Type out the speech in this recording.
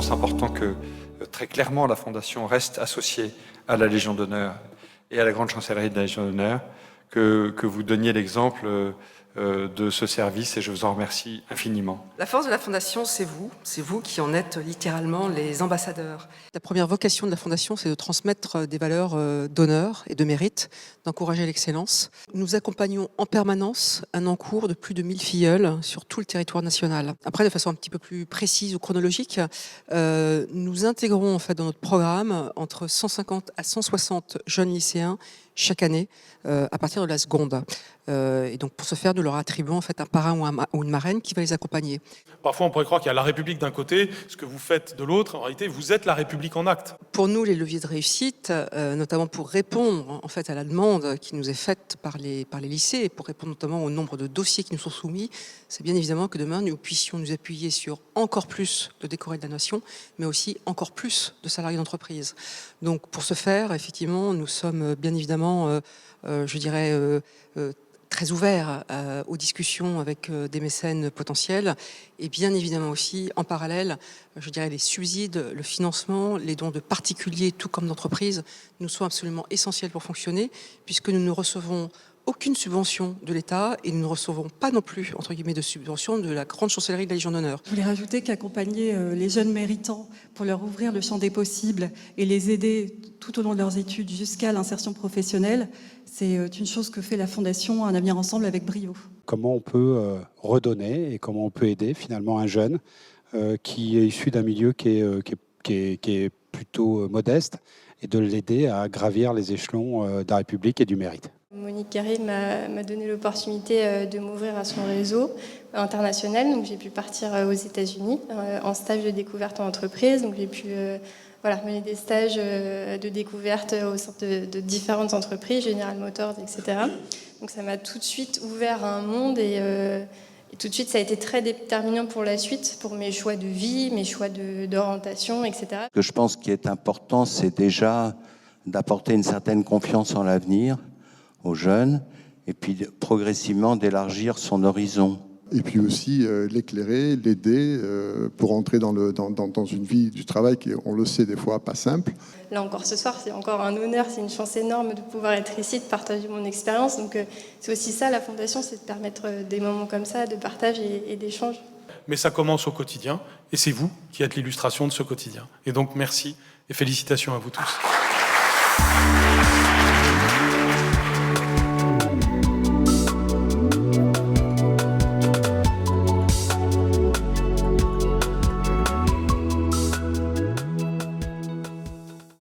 pense important que très clairement la Fondation reste associée à la Légion d'honneur et à la Grande Chancellerie de la Légion d'honneur, que vous donniez l'exemple de ce service et je vous en remercie infiniment. La force de la Fondation, c'est vous qui en êtes littéralement les ambassadeurs. La première vocation de la Fondation, c'est de transmettre des valeurs d'honneur et de mérite, d'encourager l'excellence. Nous accompagnons en permanence un encours de plus de 1000 filleuls sur tout le territoire national. Après, de façon un petit peu plus précise ou chronologique, nous intégrons en fait dans notre programme entre 150 à 160 jeunes lycéens chaque année à partir de la seconde. Et donc pour ce faire, nous leur attribuons en fait un parrain ou une marraine qui va les accompagner. Parfois, on pourrait croire qu'il y a la République d'un côté, ce que vous faites de l'autre. En réalité, vous êtes la République en acte. Pour nous, les leviers de réussite, notamment pour répondre en fait à la demande qui nous est faite par les lycées, et pour répondre notamment au nombre de dossiers qui nous sont soumis, c'est bien évidemment que demain nous puissions nous appuyer sur encore plus de décorés de la nation, mais aussi encore plus de salariés d'entreprise. Donc pour ce faire, effectivement, nous sommes bien évidemment, je dirais, très ouvert aux discussions avec des mécènes potentiels et bien évidemment aussi en parallèle, je dirais les subsides, le financement, les dons de particuliers tout comme d'entreprises nous sont absolument essentiels pour fonctionner puisque nous ne recevons aucune subvention de l'État et nous ne recevons pas non plus, entre guillemets, de subvention de la Grande Chancellerie de la Légion d'honneur. Je voulais rajouter qu'accompagner les jeunes méritants pour leur ouvrir le champ des possibles et les aider tout au long de leurs études jusqu'à l'insertion professionnelle, c'est une chose que fait la Fondation Un Avenir Ensemble avec brio. Comment on peut redonner et comment on peut aider finalement un jeune qui est issu d'un milieu qui est plutôt modeste et de l'aider à gravir les échelons de la République et du mérite. Monique Carré m'a donné l'opportunité de m'ouvrir à son réseau international. Donc j'ai pu partir aux États-Unis en stage de découverte en entreprise. Donc j'ai pu mener des stages de découverte au sein de différentes entreprises, General Motors, etc. Donc ça m'a tout de suite ouvert à un monde et tout de suite ça a été très déterminant pour la suite, pour mes choix de vie, mes choix d'orientation, etc. Ce que je pense qui est important, c'est déjà d'apporter une certaine confiance en l'avenir aux jeunes, et puis progressivement d'élargir son horizon. Et puis aussi l'éclairer, l'aider pour entrer dans une vie du travail qui, on le sait, des fois pas simple. Là encore ce soir, c'est encore un honneur, c'est une chance énorme de pouvoir être ici, de partager mon expérience. Donc c'est aussi ça, la Fondation, c'est de permettre des moments comme ça, de partage et d'échange. Mais ça commence au quotidien, et c'est vous qui êtes l'illustration de ce quotidien. Et donc merci, et félicitations à vous tous.